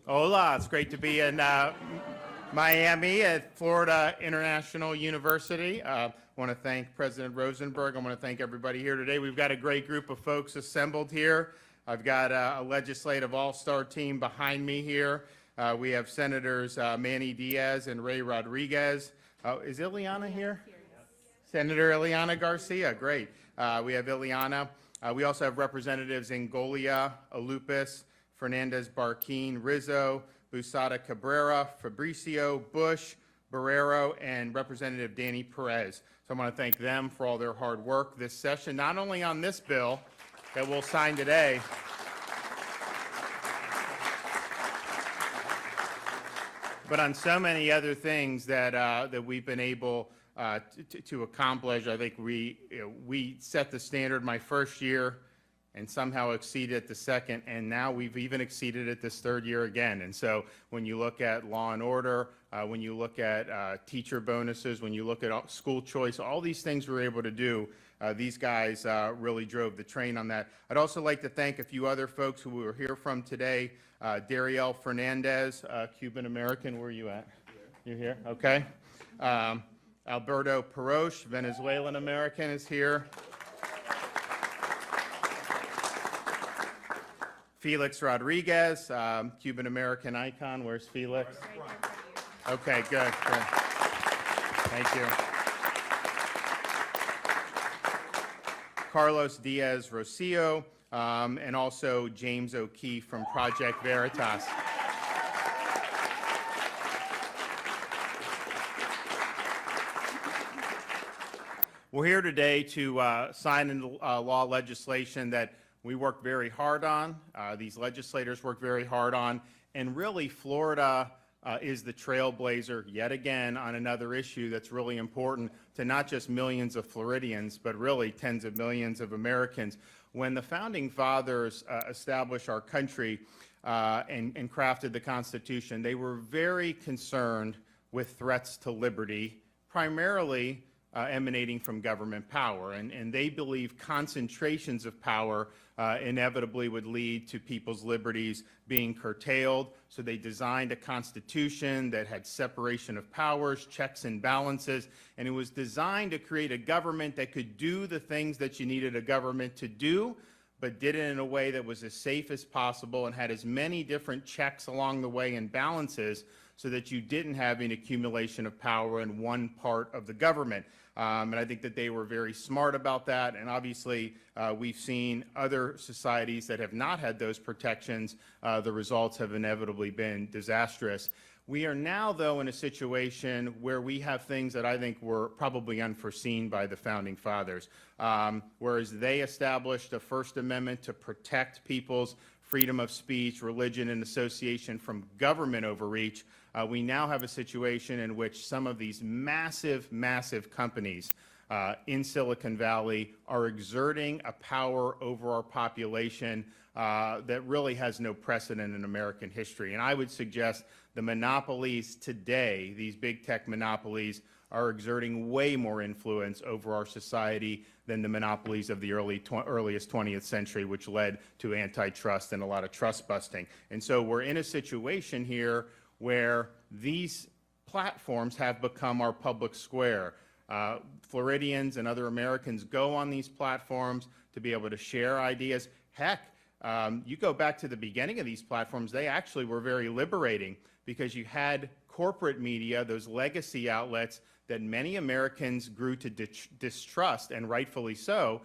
Hola, it's great to be in Miami at Florida International University. I want to thank President Rosenberg. I want to thank everybody here today. We've got a great group of folks assembled here. I've got a legislative all-star team behind me here. We have Senators Manny Diaz and Ray Rodriguez. Is Ileana here? Senator Ileana Garcia, great. We have Ileana. We also have Representatives Ngolia, Alupis, Fernandez Barquin, Rizzo, Busada Cabrera, Fabricio, Bush, Barrero, and Representative Danny Perez. So I want to thank them for all their hard work this session, not only on this bill that we'll sign today, but on so many other things that we've been able to accomplish. I think we set the standard my first year and somehow exceeded it the second, and now we've even exceeded it this third year again. And so when you look at law and order, when you look at teacher bonuses, when you look at school choice, all these things we're able to do, these guys really drove the train on that. I'd also like to thank a few other folks who we were here from today. Dariel Fernandez, Cuban-American, where are you at? You're here, okay. Alberto Peroche, Venezuelan-American, is here. Felix Rodriguez, Cuban-American icon. Where's Felix? Okay, good. Thank you. Carlos Diaz Rocio, and also James O'Keefe from Project Veritas. We're here today to sign into law legislation that we work very hard on, these legislators work very hard on, and really Florida is the trailblazer yet again on another issue that's really important to not just millions of Floridians, but really tens of millions of Americans. When the Founding Fathers established our country and crafted the Constitution, they were very concerned with threats to liberty, primarily emanating from government power, and they believe concentrations of power inevitably would lead to people's liberties being curtailed. So they designed a constitution that had separation of powers, checks and balances, and it was designed to create a government that could do the things that you needed a government to do, but did it in a way that was as safe as possible and had as many different checks along the way and balances so that you didn't have an accumulation of power in one part of the government. And I think that they were very smart about that. And obviously, we've seen other societies that have not had those protections. The results have inevitably been disastrous. We are now, though, in a situation where we have things that I think were probably unforeseen by the Founding Fathers. Whereas they established a First Amendment to protect people's freedom of speech, religion, and association from government overreach, we now have a situation in which some of these massive, massive companies in Silicon Valley are exerting a power over our population that really has no precedent in American history. And I would suggest the monopolies today, these big tech monopolies, are exerting way more influence over our society than the monopolies of the earliest 20th century, which led to antitrust and a lot of trust busting. And so we're in a situation here where these platforms have become our public square. Floridians and other Americans go on these platforms to be able to share ideas. Heck, you go back to the beginning of these platforms, they actually were very liberating because you had corporate media, those legacy outlets that many Americans grew to distrust, and rightfully so.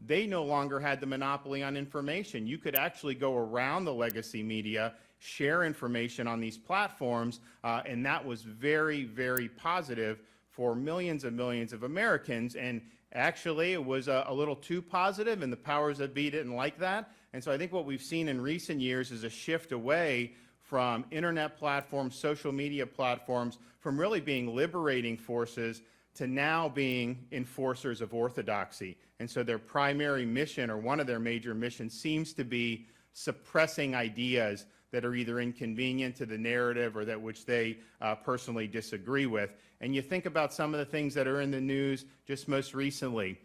They no longer had the monopoly on information. You could actually go around the legacy media, share information on these platforms, and that was very, very positive for millions and millions of Americans. And actually, it was a little too positive, and the powers that be didn't like that. And so I think what we've seen in recent years is a shift away from internet platforms, social media platforms, from really being liberating forces to now being enforcers of orthodoxy. And so their primary mission, or one of their major missions, seems to be suppressing ideas that are either inconvenient to the narrative or that which they personally disagree with. And you think about some of the things that are in the news just most recently.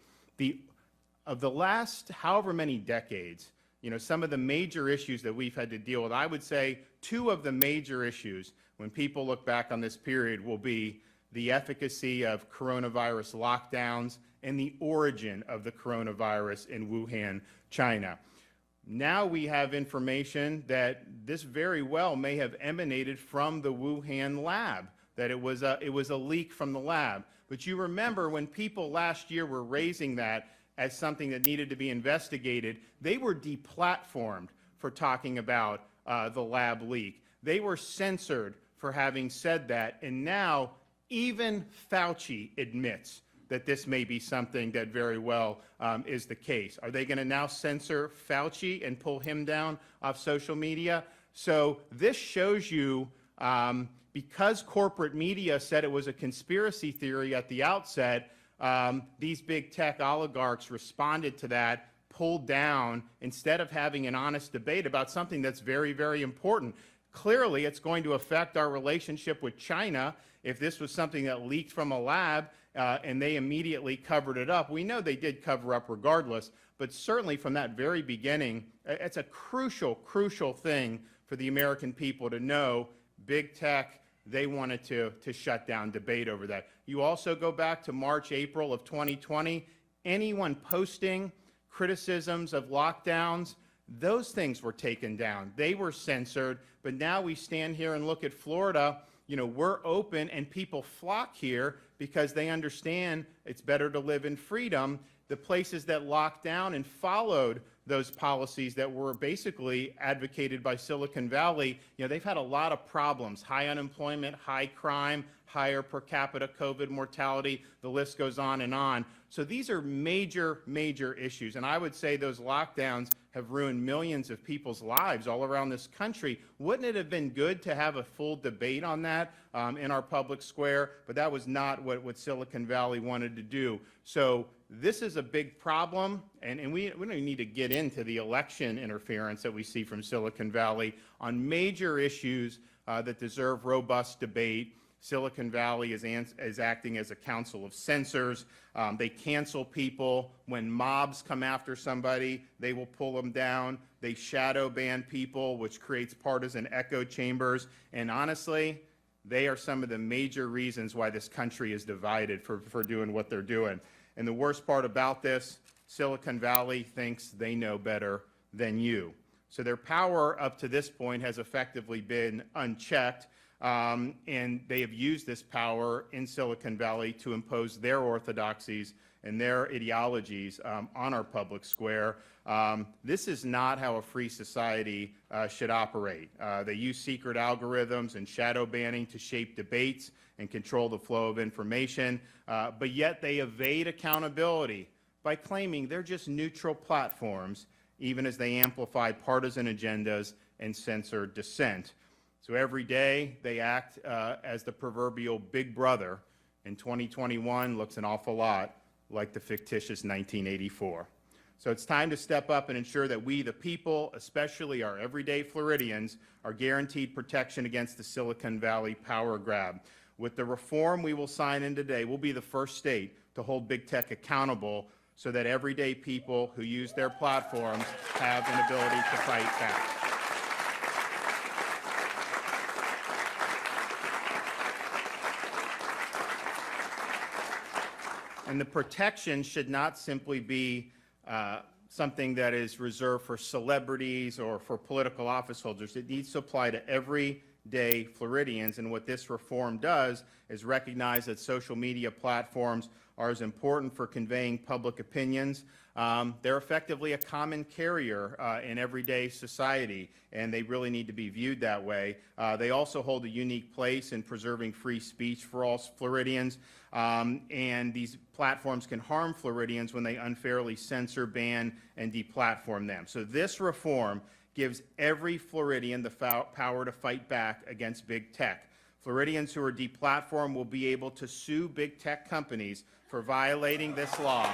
Of the last however many decades, some of the major issues that we've had to deal with, I would say two of the major issues when people look back on this period will be the efficacy of coronavirus lockdowns and the origin of the coronavirus in Wuhan, China. Now we have information that this very well may have emanated from the Wuhan lab, that it was a leak from the lab. But you remember when people last year were raising that as something that needed to be investigated, they were deplatformed for talking about the lab leak. They were censored for having said that, and now even Fauci admits that this may be something that very well is the case. Are they going to now censor Fauci and pull him down off social media? So this shows you, because corporate media said it was a conspiracy theory at the outset, these big tech oligarchs responded to that, pulled down, instead of having an honest debate about something that's very, very important. Clearly, it's going to affect our relationship with China if this was something that leaked from a lab and they immediately covered it up. We know they did cover up regardless, but certainly from that very beginning, it's a crucial, crucial thing for the American people to know. Big tech, they wanted to shut down debate over that. You also go back to March, April of 2020, anyone posting criticisms of lockdowns, those things were taken down. They were censored, but now we stand here and look at Florida. We're open and people flock here because they understand it's better to live in freedom. The places that locked down and followed those policies that were basically advocated by Silicon Valley, they've had a lot of problems: high unemployment, high crime, higher per capita COVID mortality, the list goes on and on. So these are major, major issues, and I would say those lockdowns have ruined millions of people's lives all around this country. Wouldn't it have been good to have a full debate on that in our public square? But that was not what Silicon Valley wanted to do. So this is a big problem, and we don't even need to get into the election interference that we see from Silicon Valley on major issues that deserve robust debate. Silicon Valley is acting as a council of censors. They cancel people. When mobs come after somebody, they will pull them down. They shadow ban people, which creates partisan echo chambers. And honestly, they are some of the major reasons why this country is divided for doing what they're doing. And the worst part about this, Silicon Valley thinks they know better than you. So their power up to this point has effectively been unchecked. And they have used this power in Silicon Valley to impose their orthodoxies and their ideologies on our public square. This is not how a free society should operate. They use secret algorithms and shadow banning to shape debates and control the flow of information, but yet they evade accountability by claiming they're just neutral platforms, even as they amplify partisan agendas and censor dissent. So every day they act as the proverbial big brother. In 2021 looks an awful lot like the fictitious 1984. So it's time to step up and ensure that we, the people, especially our everyday Floridians, are guaranteed protection against the Silicon Valley power grab. With the reform we will sign in today, we'll be the first state to hold big tech accountable so that everyday people who use their platforms have an ability to fight back. And the protection should not simply be something that is reserved for celebrities or for political office holders. It needs to apply to everyday Floridians. And what this reform does is recognize that social media platforms are as important for conveying public opinions. They're effectively a common carrier in everyday society, and they really need to be viewed that way. They also hold a unique place in preserving free speech for all Floridians, and these platforms can harm Floridians when they unfairly censor, ban, and deplatform them. So this reform gives every Floridian the power to fight back against big tech. Floridians who are deplatformed will be able to sue big tech companies for violating this law.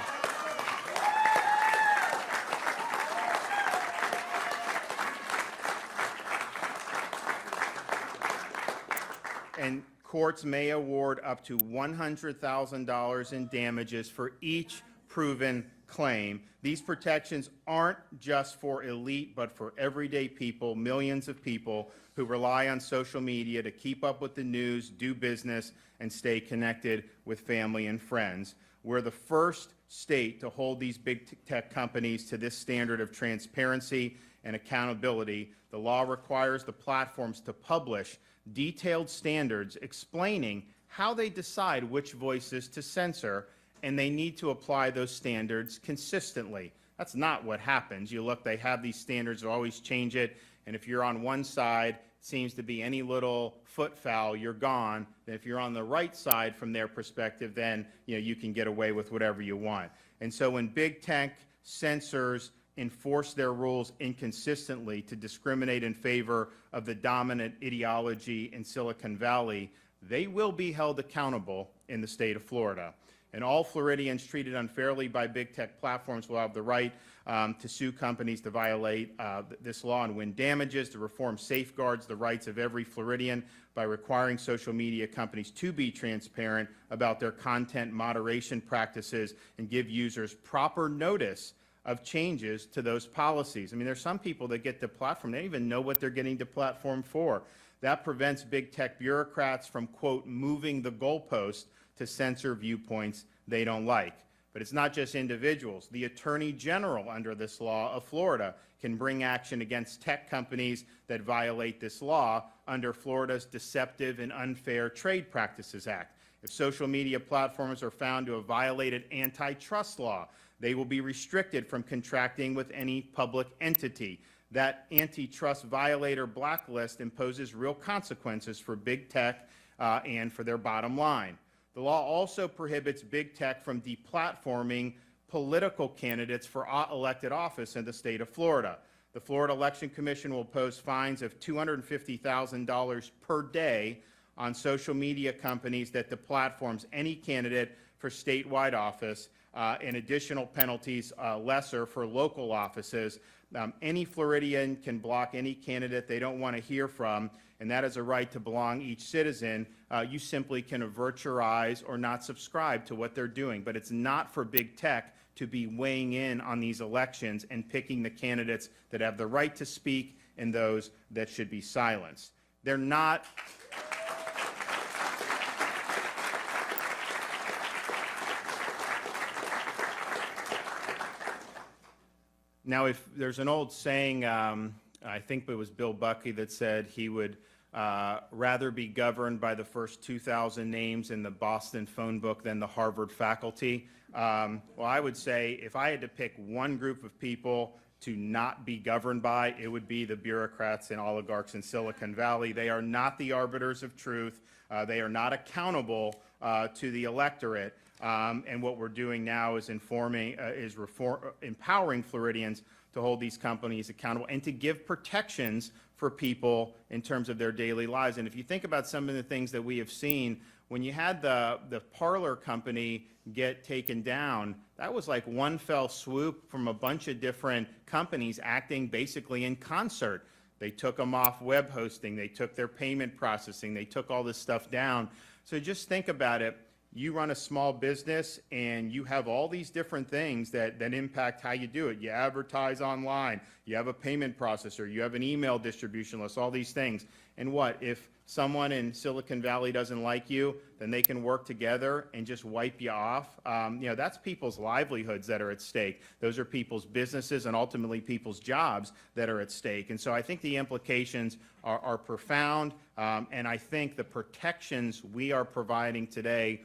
And courts may award up to $100,000 in damages for each proven claim. These protections aren't just for elite, but for everyday people, millions of people who rely on social media to keep up with the news, do business, and stay connected with family and friends. We're the first state to hold these big tech companies to this standard of transparency and accountability. The law requires the platforms to publish detailed standards explaining how they decide which voices to censor, and they need to apply those standards consistently. That's not what happens. You look, they have these standards, they always change it, and if you're on one side, it seems to be any little foot foul, you're gone. And if you're on the right side from their perspective, then you can get away with whatever you want. And so when big tech censors enforce their rules inconsistently to discriminate in favor of the dominant ideology in Silicon Valley, they will be held accountable in the state of Florida. And all Floridians treated unfairly by big tech platforms will have the right to sue companies to violate this law and win damages. The reform safeguards the rights of every Floridian by requiring social media companies to be transparent about their content moderation practices and give users proper notice of changes to those policies. I mean, there's some people that get deplatformed, they don't even know what they're getting deplatformed for. That prevents big tech bureaucrats from, quote, moving the goalpost to censor viewpoints they don't like. But it's not just individuals. The Attorney General under this law of Florida can bring action against tech companies that violate this law under Florida's Deceptive and Unfair Trade Practices Act. If social media platforms are found to have violated antitrust law, they will be restricted from contracting with any public entity. That antitrust violator blacklist imposes real consequences for big tech and for their bottom line. The law also prohibits big tech from deplatforming political candidates for elected office in the state of Florida. The Florida Election Commission will impose fines of $250,000 per day on social media companies that deplatforms any candidate for statewide office, and additional penalties lesser for local offices. Any Floridian can block any candidate they don't want to hear from, and that is a right to belong each citizen. You simply can avert your eyes or not subscribe to what they're doing. But it's not for big tech to be weighing in on these elections and picking the candidates that have the right to speak and those that should be silenced. They're not. Now, if there's an old saying, I think it was Bill Buckey that said he would rather be governed by the first 2,000 names in the Boston phone book than the Harvard faculty. Well, I would say if I had to pick one group of people to not be governed by, it would be the bureaucrats and oligarchs in Silicon Valley. They are not the arbiters of truth. They are not accountable to the electorate. And what we're doing now is empowering Floridians to hold these companies accountable and to give protections for people in terms of their daily lives. And if you think about some of the things that we have seen, when you had the Parler company get taken down, that was like one fell swoop from a bunch of different companies acting basically in concert. They took them off web hosting, they took their payment processing, they took all this stuff down. So just think about it. You run a small business and you have all these different things that impact how you do it. You advertise online, you have a payment processor, you have an email distribution list, all these things. And what, if someone in Silicon Valley doesn't like you, then they can work together and just wipe you off. That's people's livelihoods that are at stake. Those are people's businesses and ultimately people's jobs that are at stake. And so I think the implications are profound, and I think the protections we are providing today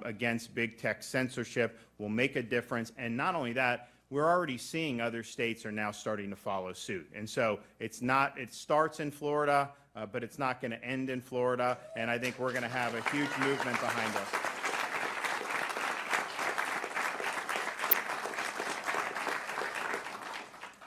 against big tech censorship will make a difference. And not only that, we're already seeing other states are now starting to follow suit. And so it starts in Florida, but it's not going to end in Florida. And I think we're going to have a huge movement behind us.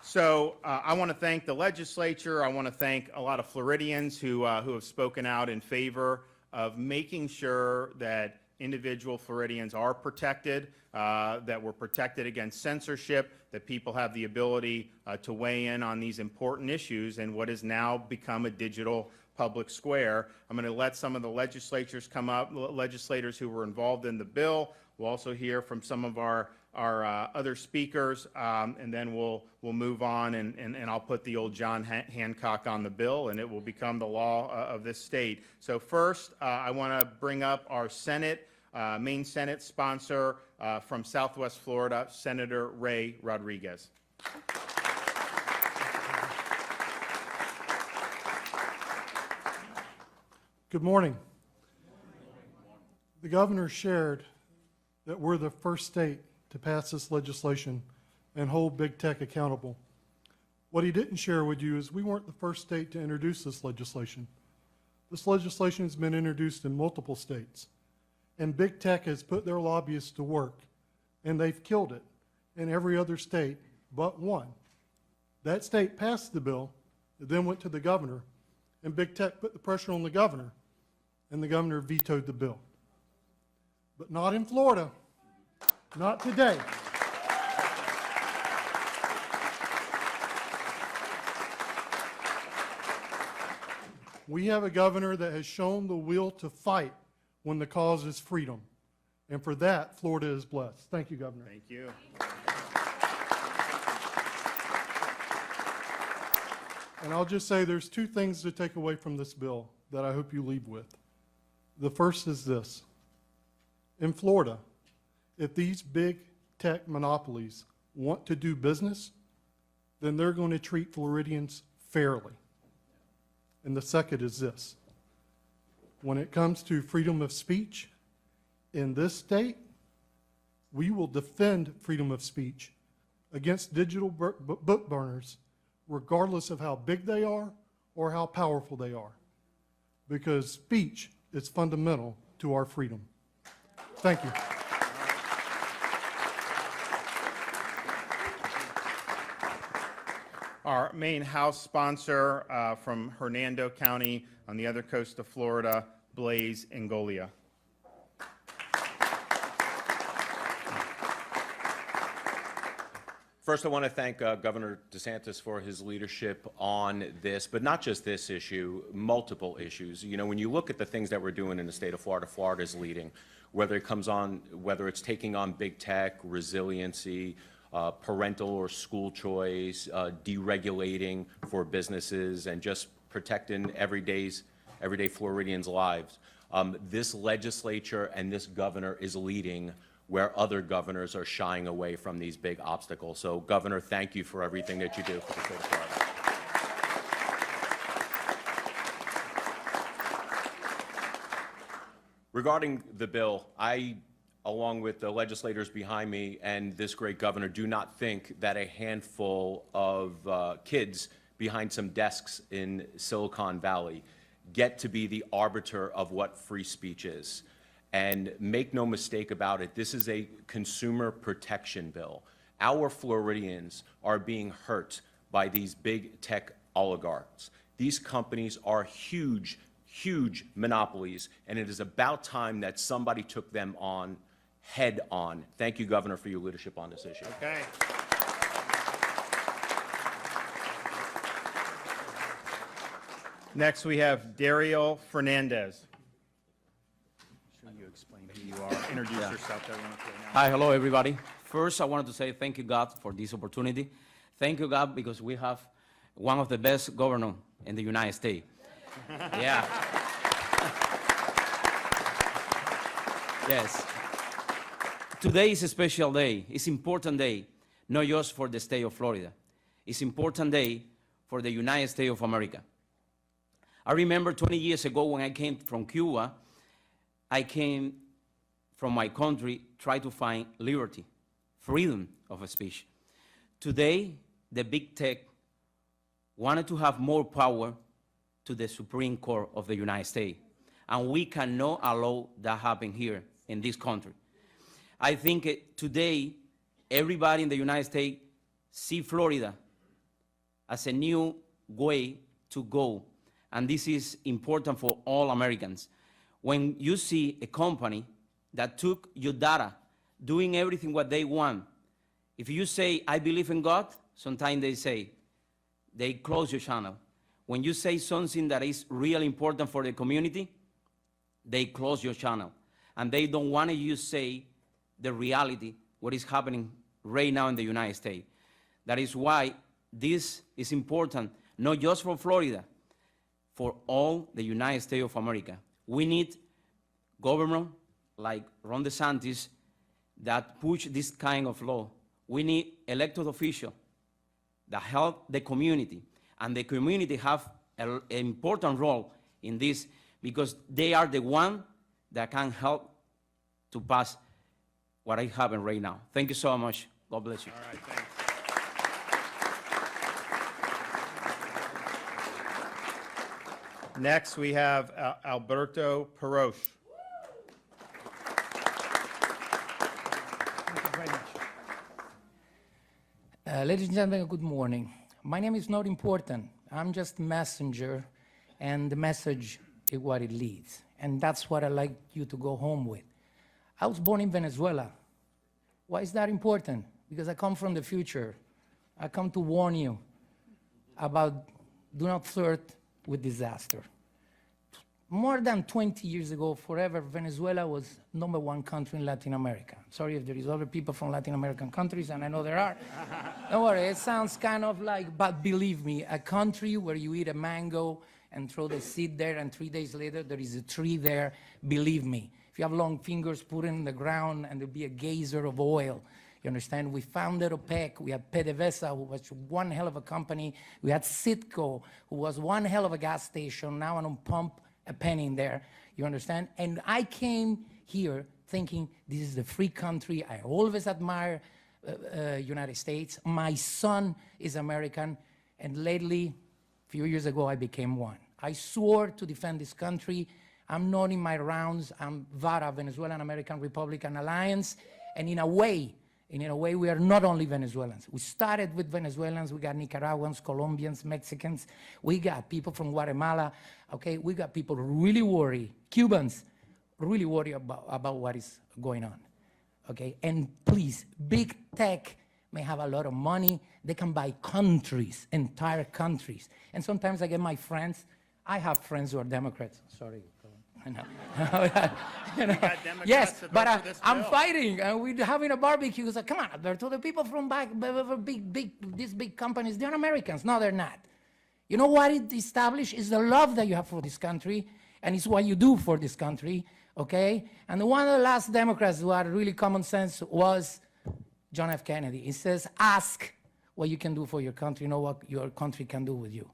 So I want to thank the legislature. I want to thank a lot of Floridians who have spoken out in favor of making sure that individual Floridians are protected, that we're protected against censorship, that people have the ability to weigh in on these important issues in what has now become a digital public square. I'm going to let some of the legislators come up, legislators who were involved in the bill. We'll also hear from some of our other speakers, and then we'll move on, and I'll put the old John Hancock on the bill, and it will become the law of this state. So first, I want to bring up our Senate, Maine Senate sponsor from Southwest Florida, Senator Ray Rodriguez. Good morning. The governor shared that we're the first state to pass this legislation and hold big tech accountable. What he didn't share with you is we weren't the first state to introduce this legislation. This legislation has been introduced in multiple states, and big tech has put their lobbyists to work, and they've killed it in every other state but one. That state passed the bill, it then went to the governor, and big tech put the pressure on the governor, and the governor vetoed the bill. But not in Florida, not today. We have a governor that has shown the will to fight when the cause is freedom. And for that, Florida is blessed. Thank you, Governor. Thank you. And I'll just say there's two things to take away from this bill that I hope you leave with. The first is this. In Florida, if these big tech monopolies want to do business, then they're going to treat Floridians fairly. And the second is this. When it comes to freedom of speech, in this state, we will defend freedom of speech against digital book burners, regardless of how big they are or how powerful they are, because speech is fundamental to our freedom. Thank you. Our main House sponsor from Hernando County on the other coast of Florida, Blaise Ngolia. First, I want to thank Governor DeSantis for his leadership on this, but not just this issue, multiple issues. You know, when you look at the things that we're doing in the state of Florida, Florida's leading, whether it's taking on big tech, resiliency, parental or school choice, deregulating for businesses, and just protecting everyday Floridians' lives. This legislature and this governor is leading where other governors are shying away from these big obstacles. So, Governor, thank you for everything that you do for the state of Florida. Regarding the bill, I, along with the legislators behind me and this great governor, do not think that a handful of kids behind some desks in Silicon Valley get to be the arbiter of what free speech is. And make no mistake about it, this is a consumer protection bill. Our Floridians are being hurt by these big tech oligarchs. These companies are huge, huge monopolies, and it is about time that somebody took them on head on. Thank you, Governor, for your leadership on this issue. Okay. Next, we have Dario Fernandez. You explain who you are. Introduce yourself to everyone. Hi, hello, everybody. First, I wanted to say thank you, God, for this opportunity. Thank you, God, because we have one of the best governors in the United States. Yeah. Yes. Today is a special day. It's an important day, not just for the state of Florida. It's an important day for the United States of America. I remember 20 years ago when I came from Cuba, I came from my country, try to find liberty, freedom of speech. Today, the big tech wanted to have more power to the Supreme Court of the United States. And we cannot allow that happen here in this country. I think today, everybody in the United States see Florida as a new way to go. And this is important for all Americans. when you see a company that took your data, doing everything what they want, if you say, I believe in God, sometimes they say, they close your channel. When you say something that is really important for the community, they close your channel. And they don't want you to say the reality, what is happening right now in the United States. That is why this is important, not just for Florida, for all the United States of America. We need government like Ron DeSantis that push this kind of law. We need elected officials that help the community, and the community have an important role in this because they are the one that can help to pass what is happening right now. Thank you so much. God bless you. All right, thanks. Next, we have Alberto Peroche. Thank you very much. Ladies and gentlemen, good morning. My name is not important. I'm just messenger, and the message is what it leads. And that's what I'd like you to go home with. I was born in Venezuela. Why is that important? Because I come from the future. I come to warn you about do not flirt with disaster. More than 20 years ago, forever, Venezuela was #1 country in Latin America. Sorry if there is other people from Latin American countries, and I know there are. Don't worry, it sounds kind of like, but believe me, a country where you eat a mango and throw the seed there, and 3 days later there is a tree there, believe me. If you have long fingers, put it in the ground, and there'll be a geyser of oil. You understand? We founded OPEC. We had PDVSA, who was one hell of a company. We had Citgo, who was one hell of a gas station. Now I don't pump a penny in there. You understand? And I came here thinking this is a free country. I always admire United States. My son is American, and lately, a few years ago, I became one. I swore to defend this country. I'm not in my rounds. I'm VARA, Venezuelan American Republican Alliance, and in a way, we are not only Venezuelans. We started with Venezuelans. We got Nicaraguans, Colombians, Mexicans. We got people from Guatemala. Okay, we got people really worried. Cubans really worried about what is going on. Okay, and please, big tech may have a lot of money. They can buy countries, entire countries. And sometimes I get my friends. I have friends who are Democrats. Sorry. You know. Yes, but I'm fighting, and we're having a barbecue. It's like, come on, Alberto, the people from these big companies, they're Americans. No, they're not. You know what it established is the love that you have for this country, and it's what you do for this country, okay? And one of the last Democrats who had really common sense was John F. Kennedy. He says, ask what you can do for your country, you know what your country can do with you,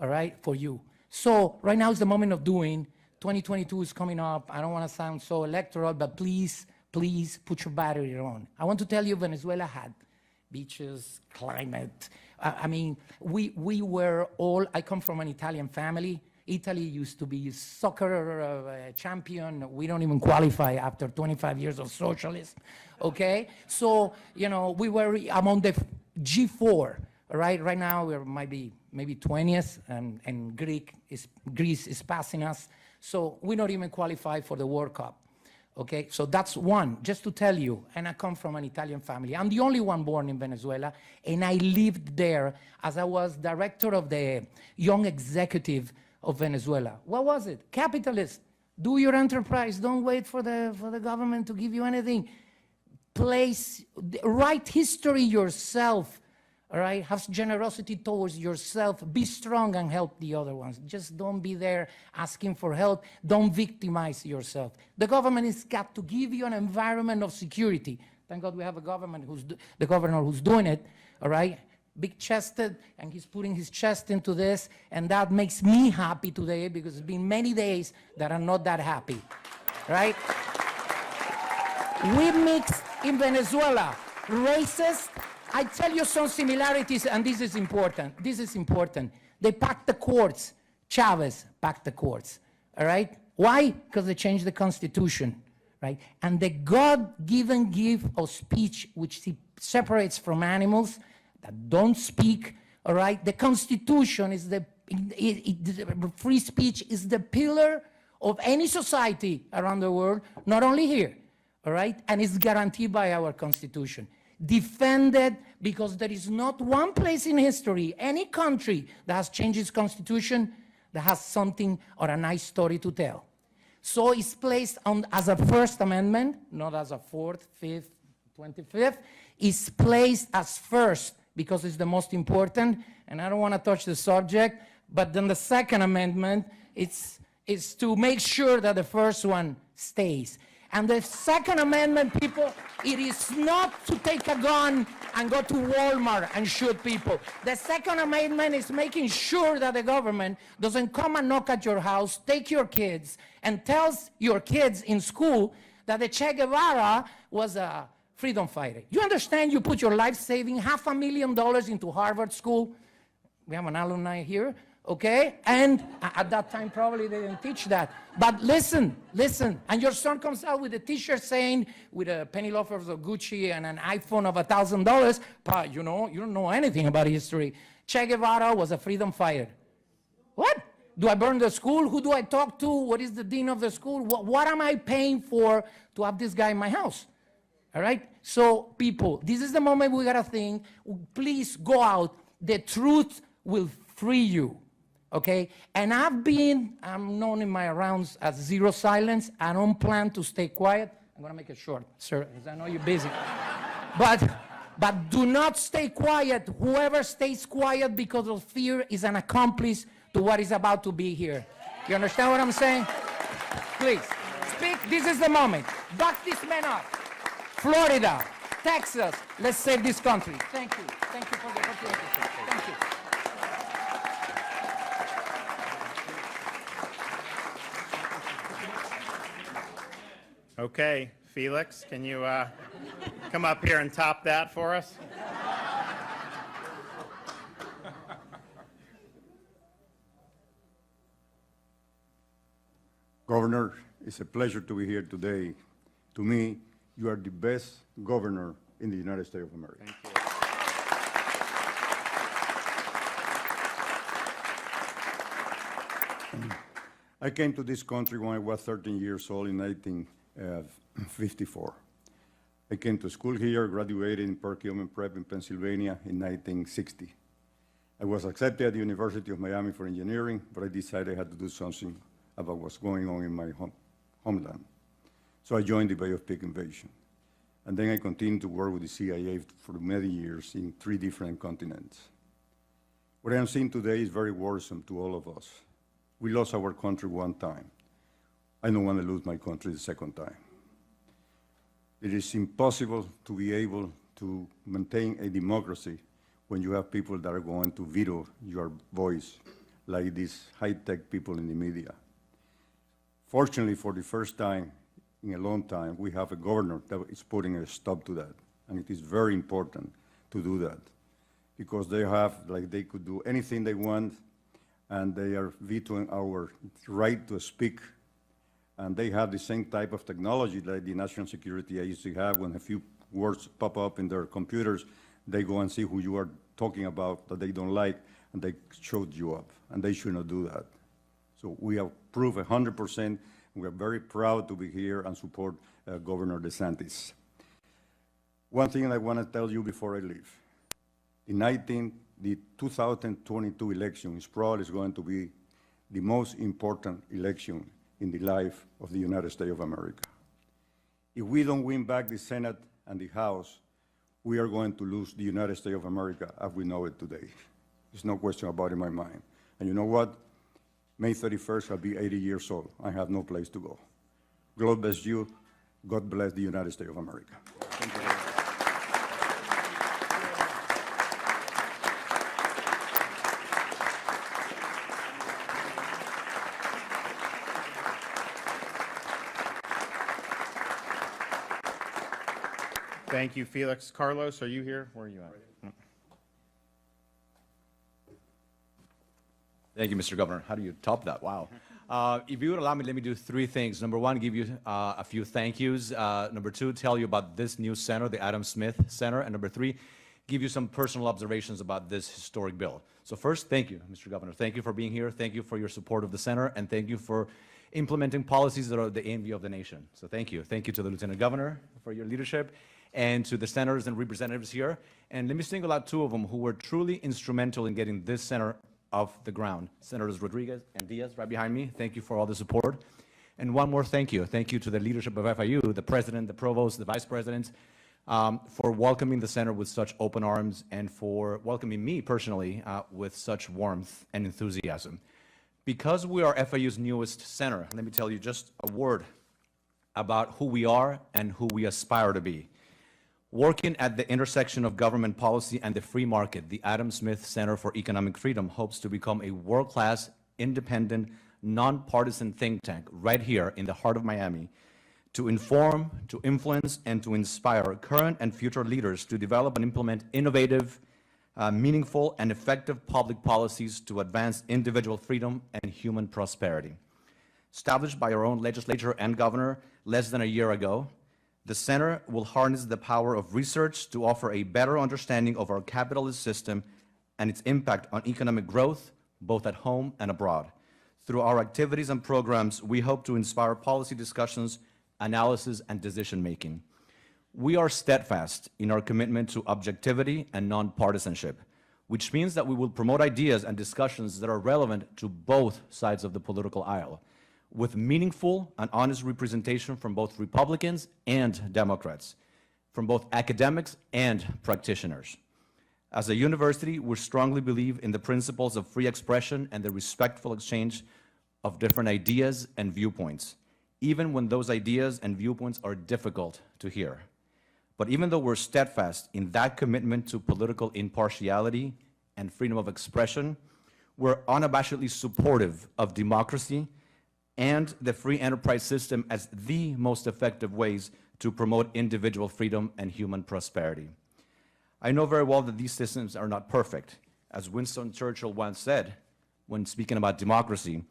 all right, for you. So right now is the moment of doing. 2022 is coming up. I don't want to sound so electoral, but please, please put your battery on. I want to tell you, Venezuela had beaches, climate. I mean, we were all, I come from an Italian family. Italy used to be soccer champion. We don't even qualify after 25 years of socialism, okay? So, you know, we were among the G4, right? Right now, we're maybe 20th, and Greece is passing us. So we don't even qualify for the World Cup, okay? So that's one, just to tell you, and I come from an Italian family. I'm the only one born in Venezuela, and I lived there as I was director of the Young Executive of Venezuela. What was it? Capitalist. Do your enterprise. Don't wait for the government to give you anything. Write history yourself. All right, have generosity towards yourself. Be strong and help the other ones. Just don't be there asking for help. Don't victimize yourself. The government has got to give you an environment of security. Thank God we have a government the governor who's doing it, all right? Big-chested, and he's putting his chest into this, and that makes me happy today because it's been many days that I'm not that happy, right? We mix in Venezuela racist. I tell you some similarities, and this is important. This is important. They packed the courts. Chavez packed the courts, all right? Why? Because they changed the Constitution, right? And the God-given gift of speech, which separates from animals that don't speak, all right? The Constitution is free speech is the pillar of any society around the world, not only here, all right? And it's guaranteed by our Constitution. Defended because there is not one place in history, any country that has changed its Constitution that has something or a nice story to tell. So it's placed on as a First Amendment, not as a Fourth, Fifth, 25th. It's placed as first because it's the most important, and I don't want to touch the subject, but then the Second Amendment, it's to make sure that the first one stays. And the Second Amendment, people, it is not to take a gun and go to Walmart and shoot people. The Second Amendment is making sure that the government doesn't come and knock at your house, take your kids, and tells your kids in school that the Che Guevara was a freedom fighter. You understand you put your life saving $500,000 into Harvard School? We have an alumni here. Okay? And at that time, probably they didn't teach that. But listen, and your son comes out with a t-shirt saying, with a penny loafers of Gucci and an iPhone of $1,000, but you know, you don't know anything about history. Che Guevara was a freedom fighter. What? Do I burn the school? Who do I talk to? What is the dean of the school? What am I paying for to have this guy in my house? All right? So, people, this is the moment we gotta think. Please go out. The truth will free you. Okay, and I'm known in my rounds as zero silence. I don't plan to stay quiet. I'm gonna make it short, sir, because I know you're busy. But do not stay quiet. Whoever stays quiet because of fear is an accomplice to what is about to be here. You understand what I'm saying? Please, speak. This is the moment. Back this man up. Florida, Texas, let's save this country. Thank you. Thank you for the opportunity. Thank you. Okay, Felix, can you come up here and top that for us? Governor, it's a pleasure to be here today. To me, you are the best governor in the United States of America. Thank you. I came to this country when I was 13 years old in 1954. I came to school here, graduated in Park Hilman Prep in Pennsylvania in 1960. I was accepted at the University of Miami for engineering, but I decided I had to do something about what's going on in my homeland. So I joined the Bay of Pigs invasion. And then I continued to work with the CIA for many years in 3 different continents. What I am seeing today is very worrisome to all of us. We lost our country one time. I don't want to lose my country the second time. It is impossible to be able to maintain a democracy when you have people that are going to veto your voice, like these high-tech people in the media. Fortunately, for the first time in a long time, we have a governor that is putting a stop to that. And it is very important to do that, because they could do anything they want, and they are vetoing our right to speak. And they have the same type of technology that the National Security Agency have. When a few words pop up in their computers, they go and see who you are talking about that they don't like, and they showed you up. And they should not do that. So we have proved 100%. We are very proud to be here and support Governor DeSantis. One thing I want to tell you before I leave. The 2022 election is probably going to be the most important election in the life of the United States of America. If we don't win back the Senate and the House, we are going to lose the United States of America as we know it today. There's no question about it in my mind. And you know what? May 31st, I'll be 80 years old. I have no place to go. God bless you. God bless the United States of America. Thank you. Thank you, Felix. Carlos, are you here? Where are you at? Thank you, Mr. Governor. How do you top that? Wow. If you would allow me, let me do 3 things. Number 1, give you a few thank yous. Number 2, tell you about this new center, the Adam Smith Center. And number 3, give you some personal observations about this historic bill. So first, thank you, Mr. Governor. Thank you for being here. Thank you for your support of the center. And thank you for implementing policies that are the envy of the nation. So thank you. Thank you to the Lieutenant Governor for your leadership and to the senators and representatives here. And let me single out two of them who were truly instrumental in getting this center off the ground. Senators Rodriguez and Diaz right behind me. Thank you for all the support. And one more thank you. Thank you to the leadership of FIU, the president, the provost, the vice presidents, for welcoming the center with such open arms and for welcoming me personally with such warmth and enthusiasm. Because we are FIU's newest center, let me tell you just a word about who we are and who we aspire to be. Working at the intersection of government policy and the free market, the Adam Smith Center for Economic Freedom hopes to become a world-class, independent, nonpartisan think tank right here in the heart of Miami to inform, to influence, and to inspire current and future leaders to develop and implement innovative, meaningful, and effective public policies to advance individual freedom and human prosperity. Established by our own legislature and governor less than a year ago, the center will harness the power of research to offer a better understanding of our capitalist system and its impact on economic growth, both at home and abroad. Through our activities and programs, we hope to inspire policy discussions, analysis, and decision-making. We are steadfast in our commitment to objectivity and nonpartisanship, which means that we will promote ideas and discussions that are relevant to both sides of the political aisle, with meaningful and honest representation from both Republicans and Democrats, from both academics and practitioners. As a university, we strongly believe in the principles of free expression and the respectful exchange of different ideas and viewpoints, even when those ideas and viewpoints are difficult to hear. But even though we're steadfast in that commitment to political impartiality and freedom of expression, we're unabashedly supportive of democracy and the free enterprise system as the most effective ways to promote individual freedom and human prosperity. I know very well that these systems are not perfect. As Winston Churchill once said, when speaking about democracy,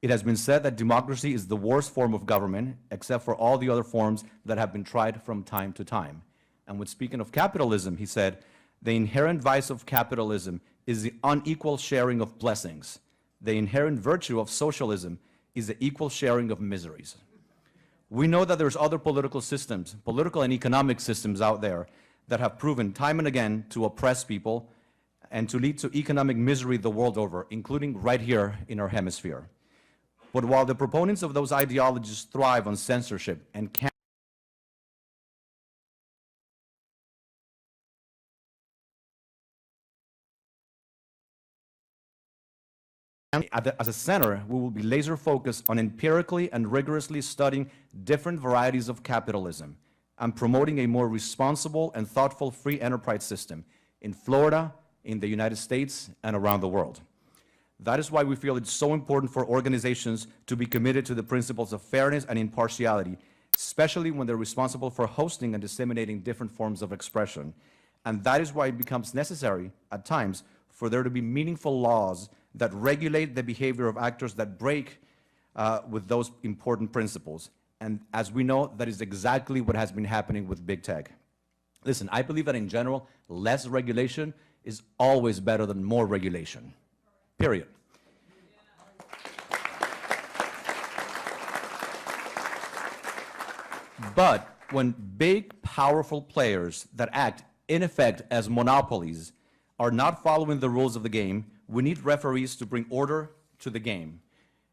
it has been said that democracy is the worst form of government, except for all the other forms that have been tried from time to time. And when speaking of capitalism, he said, the inherent vice of capitalism is the unequal sharing of blessings. The inherent virtue of socialism is the equal sharing of miseries. We know that there's other political systems, political and economic systems out there that have proven time and again to oppress people and to lead to economic misery the world over, including right here in our hemisphere. But while the proponents of those ideologies thrive on censorship and can't as a center, we will be laser focused on empirically and rigorously studying different varieties of capitalism and promoting a more responsible and thoughtful free enterprise system in Florida, in the United States, and around the world. That is why we feel it's so important for organizations to be committed to the principles of fairness and impartiality, especially when they're responsible for hosting and disseminating different forms of expression. And that is why it becomes necessary, at times, for there to be meaningful laws that regulate the behavior of actors that break with those important principles. And as we know, that is exactly what has been happening with big tech. Listen, I believe that in general, less regulation is always better than more regulation, period. But when big, powerful players that act, in effect, as monopolies are not following the rules of the game, we need referees to bring order to the game.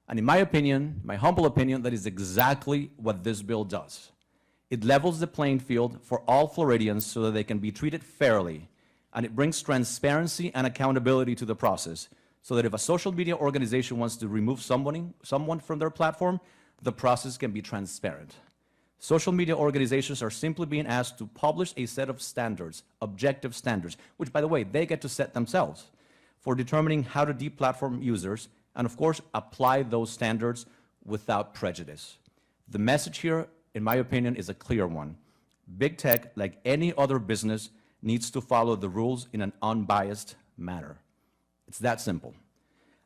And in my opinion, my humble opinion, that is exactly what this bill does. It levels the playing field for all Floridians so that they can be treated fairly. And it brings transparency and accountability to the process so that if a social media organization wants to remove someone from their platform, the process can be transparent. Social media organizations are simply being asked to publish a set of standards, objective standards, which, by the way, they get to set themselves, for determining how to deplatform users, and of course, apply those standards without prejudice. The message here, in my opinion, is a clear one. Big tech, like any other business, needs to follow the rules in an unbiased manner. It's that simple.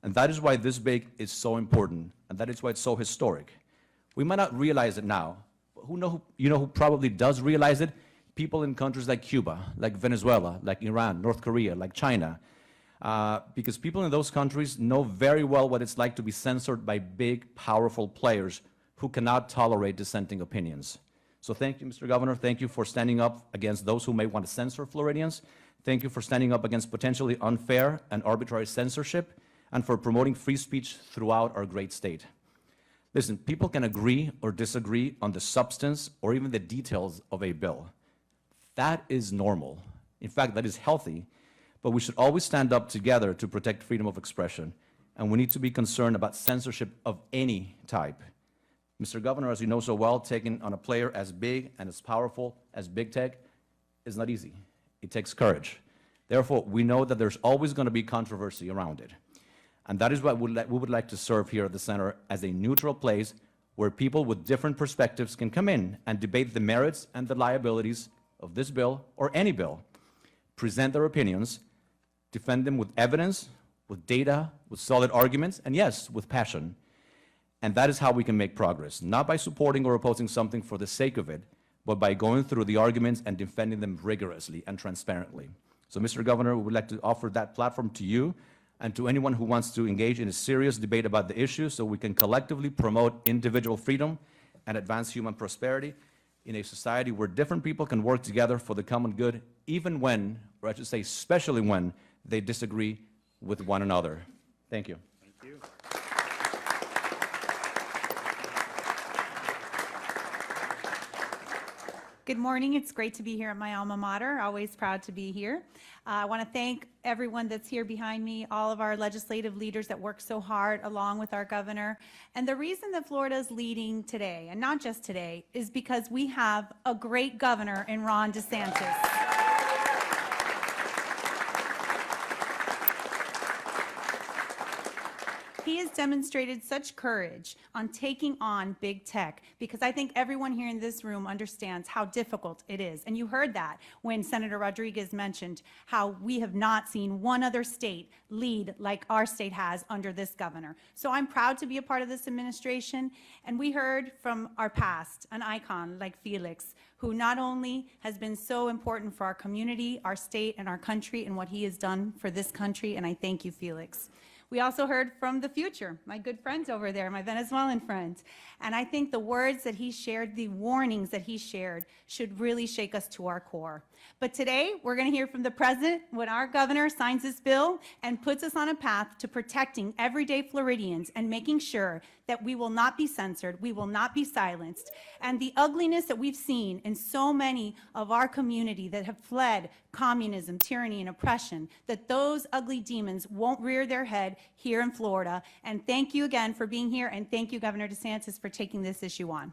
And that is why this big is so important, and that is why it's so historic. We might not realize it now, but you know who probably does realize it? People in countries like Cuba, like Venezuela, like Iran, North Korea, like China. because people in those countries know very well what it's like to be censored by big, powerful players who cannot tolerate dissenting opinions. So thank you, Mr. Governor. Thank you for standing up against those who may want to censor Floridians. Thank you for standing up against potentially unfair and arbitrary censorship, and for promoting free speech throughout our great state. Listen, people can agree or disagree on the substance or even the details of a bill. That is normal. In fact, that is healthy, but we should always stand up together to protect freedom of expression, and we need to be concerned about censorship of any type. Mr. Governor, as you know so well, taking on a player as big and as powerful as big tech is not easy. It takes courage. Therefore, we know that there's always going to be controversy around it. And that is why we would like to serve here at the center as a neutral place where people with different perspectives can come in and debate the merits and the liabilities of this bill or any bill, present their opinions, defend them with evidence, with data, with solid arguments, and yes, with passion. And that is how we can make progress, not by supporting or opposing something for the sake of it, but by going through the arguments and defending them rigorously and transparently. So, Mr. Governor, we would like to offer that platform to you and to anyone who wants to engage in a serious debate about the issue so we can collectively promote individual freedom and advance human prosperity in a society where different people can work together for the common good, even when, or I should say especially when, they disagree with one another. Thank you. Thank you. Good morning. It's great to be here at my alma mater. Always proud to be here. I want to thank everyone that's here behind me, all of our legislative leaders that work so hard along with our governor. And the reason that Florida is leading today, and not just today, is because we have a great governor in Ron DeSantis. He has demonstrated such courage on taking on big tech, because I think everyone here in this room understands how difficult it is. And you heard that when Senator Rodriguez mentioned how we have not seen one other state lead like our state has under this governor. So I'm proud to be a part of this administration. And we heard from our past an icon like Felix, who not only has been so important for our community, our state, and our country, and what he has done for this country. And I thank you, Felix. We also heard from the future, my good friends over there, my Venezuelan friends. And I think the words that he shared, the warnings that he shared, should really shake us to our core. But today, we're going to hear from the president when our governor signs this bill and puts us on a path to protecting everyday Floridians and making sure that we will not be censored, we will not be silenced. And the ugliness that we've seen in so many of our community that have fled communism, tyranny, and oppression, that those ugly demons won't rear their head here in Florida. And thank you again for being here, and thank you, Governor DeSantis, for taking this issue on.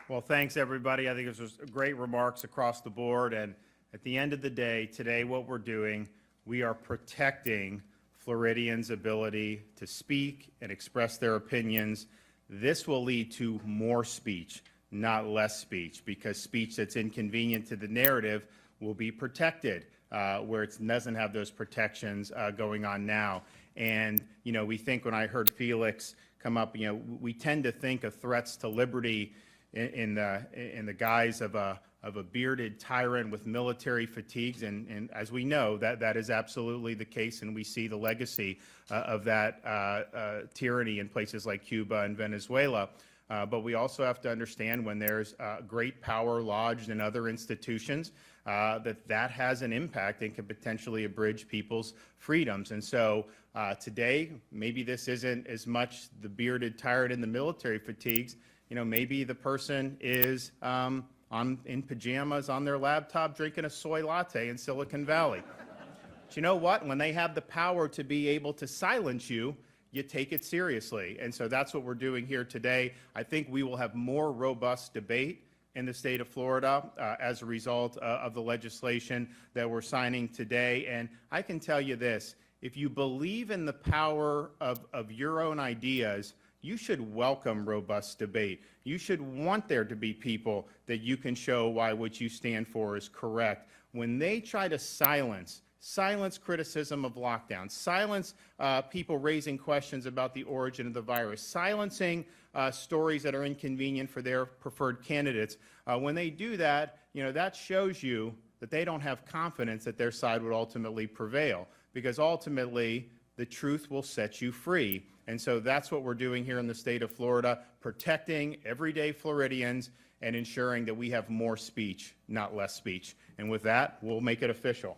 Well, thanks, everybody. I think it was great remarks across the board. And at the end of the day, today what we're doing, we are protecting Floridians' ability to speak and express their opinions. This will lead to more speech, not less speech, because speech that's inconvenient to the narrative will be protected, where it doesn't have those protections going on now. And, you know, we think, when I heard Felix come up, you know, we tend to think of threats to liberty in the guise of a bearded tyrant with military fatigues, and as we know, that is absolutely the case, and we see the legacy of that tyranny in places like Cuba and Venezuela. But we also have to understand, when there's great power lodged in other institutions, that has an impact and can potentially abridge people's freedoms. And so today, maybe this isn't as much the bearded tyrant in the military fatigues. You know, maybe the person is in pajamas on their laptop drinking a soy latte in Silicon Valley. But you know what? When they have the power to be able to silence you, you take it seriously. And so that's what we're doing here today. I think we will have more robust debate in the state of Florida as a result of the legislation that we're signing today. And I can tell you this, if you believe in the power of your own ideas, you should welcome robust debate. You should want there to be people that you can show why what you stand for is correct. When they try to silence silence criticism of lockdown, silence people raising questions about the origin of the virus, silencing stories that are inconvenient for their preferred candidates. When they do that, that shows you that they don't have confidence that their side would ultimately prevail, because ultimately the truth will set you free. And so that's what we're doing here in the state of Florida, protecting everyday Floridians and ensuring that we have more speech, not less speech. And with that, we'll make it official.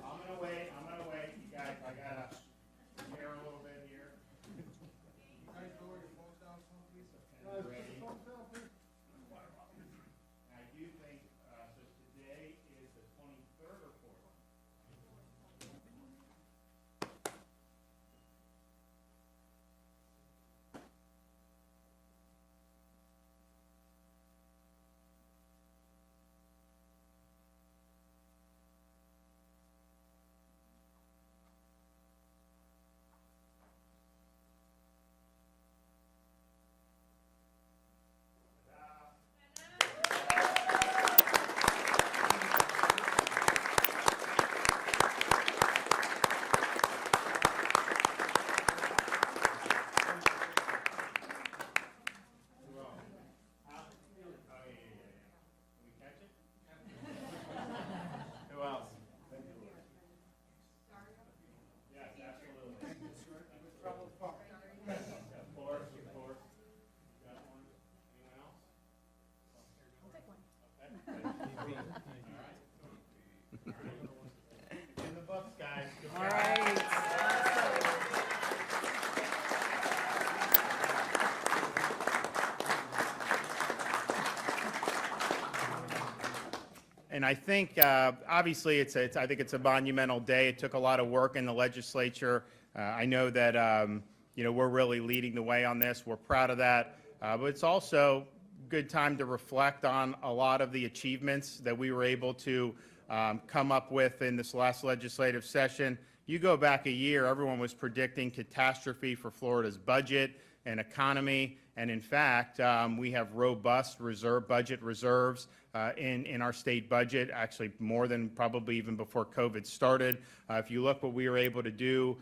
I'm gonna wait. You guys, I gotta share a little bit here. I do think, so today is the 23rd or 4th? Who else? Yes, absolutely. Of course, of course. Got one? Anyone else? I'll take one. Okay. All right. In the books, guys. Good All job. right. And I think, obviously, I think it's a monumental day. It took a lot of work in the legislature. I know that, we're really leading the way on this. We're proud of that. But it's also a good time to reflect on a lot of the achievements that we were able to come up with in this last legislative session. You go back a year, everyone was predicting catastrophe for Florida's budget and economy. And in fact, we have robust budget reserves in our state budget, actually more than probably even before COVID started. If you look what we were able to do,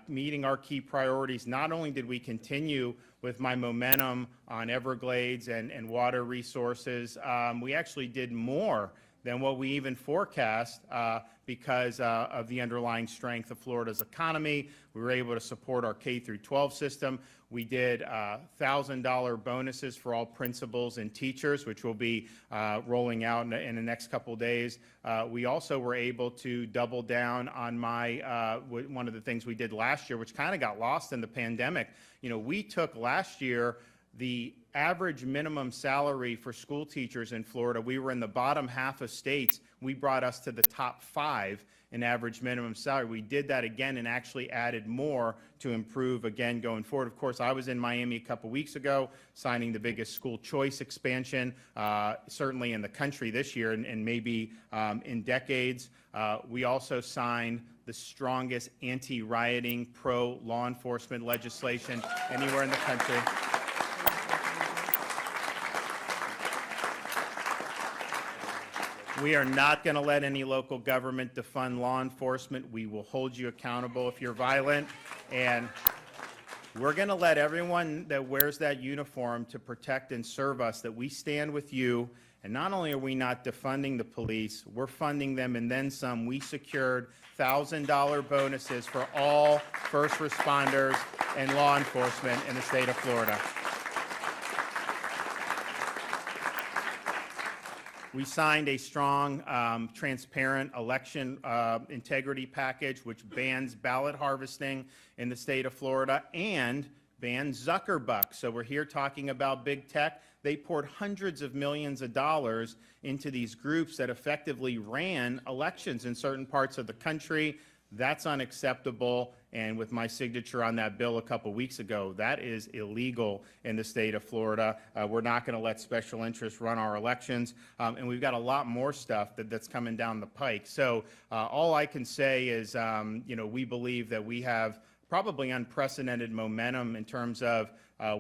meeting our key priorities, not only did we continue with my momentum on Everglades and water resources, we actually did more than what we even forecast because of the underlying strength of Florida's economy. We were able to support our K through 12 system. We did $1,000 bonuses for all principals and teachers, which will be rolling out in the next couple of days. We also were able to double down on one of the things we did last year, which kind of got lost in the pandemic. We took last year the average minimum salary for school teachers in Florida. We were in the bottom half of states. We brought us to the top 5 in average minimum salary. We did that again and actually added more to improve again going forward. Of course, I was in Miami a couple weeks ago signing the biggest school choice expansion, certainly in the country this year and maybe in decades. We also signed the strongest anti-rioting, pro-law enforcement legislation anywhere in the country. We are not going to let any local government defund law enforcement. We will hold you accountable if you're violent. And we're going to let everyone that wears that uniform to protect and serve us, that we stand with you. And not only are we not defunding the police, we're funding them and then some. We secured $1,000 bonuses for all first responders and law enforcement in the state of Florida. We signed a strong, transparent election integrity package which bans ballot harvesting in the state of Florida and bans Zuckerbucks. So we're here talking about big tech. They poured hundreds of millions of dollars into these groups that effectively ran elections in certain parts of the country. That's unacceptable, and with my signature on that bill a couple weeks ago, that is illegal in the state of Florida. We're not going to let special interests run our elections, and we've got a lot more stuff that's coming down the pike. So all I can say is, we believe that we have probably unprecedented momentum in terms of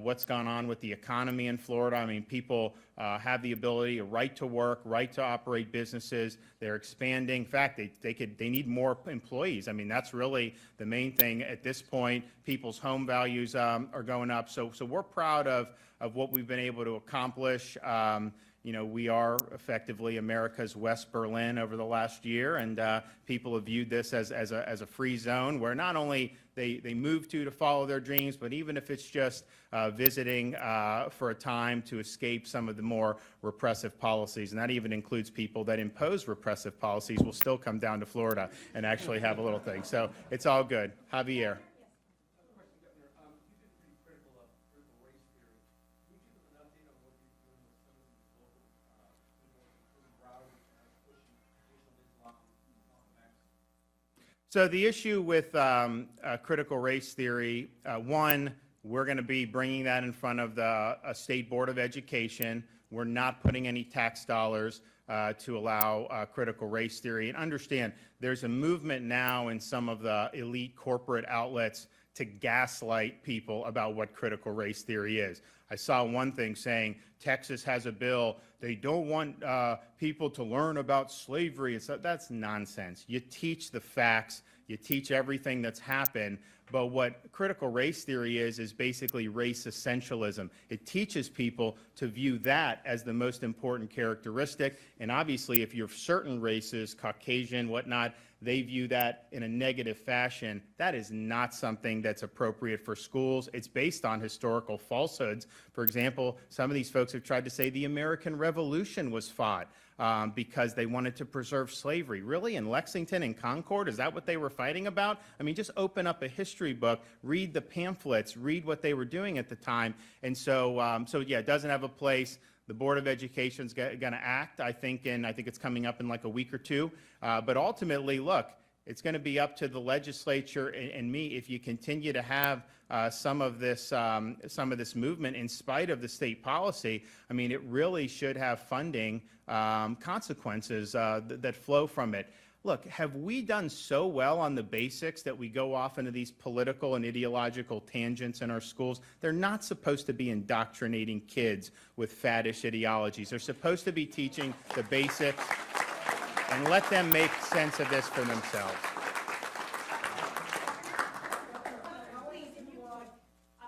what's gone on with the economy in Florida. I mean, people have the ability, a right to work, right to operate businesses. They're expanding. In fact, they need more employees. I mean, that's really the main thing at this point. People's home values are going up. So we're proud of what we've been able to accomplish. You know, we are effectively America's West Berlin over the last year, and people have viewed this as a free zone where not only they move to follow their dreams, but even if it's just visiting for a time to escape some of the more repressive policies, and that even includes people that impose repressive policies, will still come down to Florida and actually have a little thing. So it's all good. Javier. So the issue with critical race theory, one, we're going to be bringing that in front of the State Board of Education. We're not putting any tax dollars to allow critical race theory. And understand, there's a movement now in some of the elite corporate outlets to gaslight people about what critical race theory is. I saw one thing saying Texas has a bill. They don't want people to learn about slavery. That's nonsense. You teach the facts. You teach everything that's happened. But what critical race theory is basically race essentialism. It teaches people to view that as the most important characteristic. And obviously, if you're certain races, Caucasian, whatnot, they view that in a negative fashion. That is not something that's appropriate for schools. It's based on historical falsehoods. For example, some of these folks have tried to say the American Revolution was fought because they wanted to preserve slavery. Really? In Lexington and Concord? Is that what they were fighting about? I mean, just open up a history book, read the pamphlets, read what they were doing at the time. And so, yeah, it doesn't have a place. The Board of Education is going to act, I think it's coming up in like a week or two. But ultimately, look, it's going to be up to the legislature and me if you continue to have some of this movement in spite of the state policy. I mean, it really should have funding consequences that flow from it. Look, have we done so well on the basics that we go off into these political and ideological tangents in our schools? They're not supposed to be indoctrinating kids with faddish ideologies. They're supposed to be teaching the basics and let them make sense of this for themselves.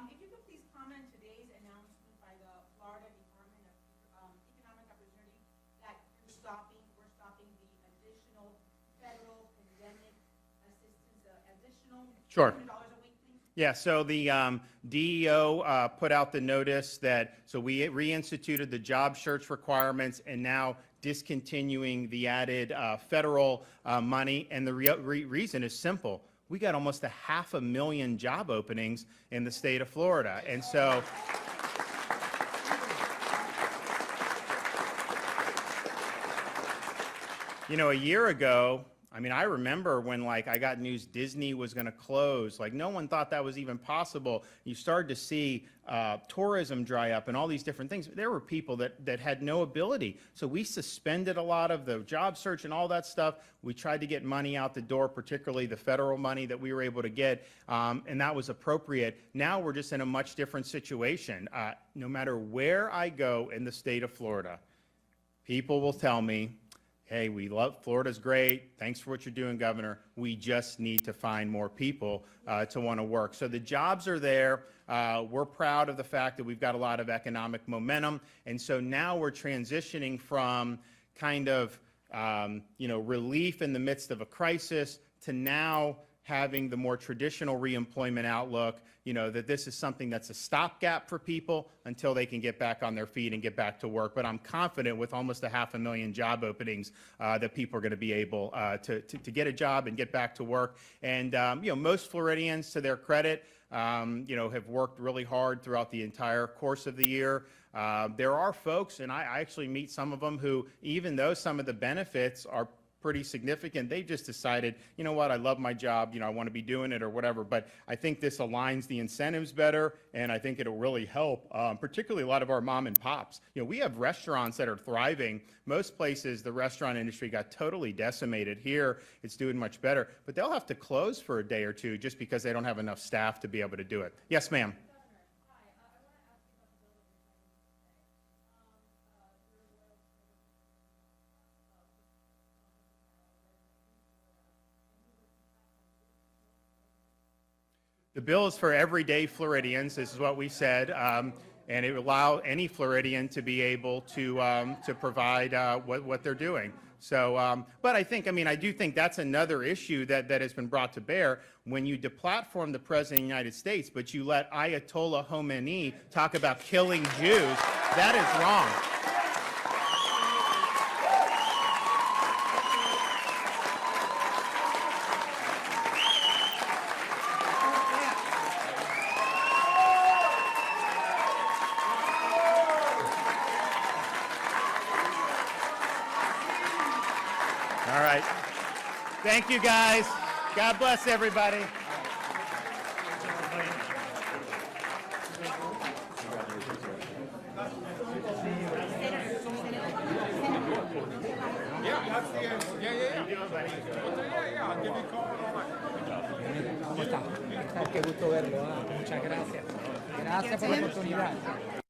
If you could please comment today's announcement by the Florida Department of Economic Opportunity that we're stopping the additional federal pandemic assistance, additional Sure. $200 a week, please. Yeah, so the DEO put out the notice that, so we reinstituted the job search requirements and now discontinuing the added federal money. And the reason is simple. We got almost 500,000 job openings in the state of Florida. And so, you know, a year ago, I mean, I remember when, like, I got news Disney was going to close. Like, no one thought that was even possible. You started to see tourism dry up and all these different things. There were people that had no ability. So we suspended a lot of the job search and all that stuff. We tried to get money out the door, particularly the federal money that we were able to get, and that was appropriate. Now we're just in a much different situation. No matter where I go in the state of Florida, people will tell me, hey, we love Florida's great. Thanks for what you're doing, Governor. We just need to find more people to want to work. So the jobs are there. We're proud of the fact that we've got a lot of economic momentum. And so now we're transitioning from kind of, relief in the midst of a crisis to now having the more traditional reemployment outlook, that this is something that's a stopgap for people until they can get back on their feet and get back to work. But I'm confident with almost 500,000 job openings that people are going to be able to get a job and get back to work. And, most Floridians, to their credit, have worked really hard throughout the entire course of the year. There are folks, and I actually meet some of them who, even though some of the benefits are pretty significant. They've just decided, you know what, I love my job, I want to be doing it or whatever. But I think this aligns the incentives better, and I think it'll really help, particularly a lot of our mom and pops. We have restaurants that are thriving. Most places, the restaurant industry got totally decimated. Here, it's doing much better. But they'll have to close for a day or two just because they don't have enough staff to be able to do it. Yes, ma'am. The bill is for everyday Floridians. This is what we said, and it will allow any Floridian to be able to provide what they're doing. So, but I do think that's another issue that has been brought to bear. When you deplatform the President of the United States, but you let Ayatollah Khomeini talk about killing Jews, that is wrong. All right. Thank you, guys. God bless everybody. ¿Cómo está? Qué gusto verlo. Muchas gracias. Gracias por la oportunidad.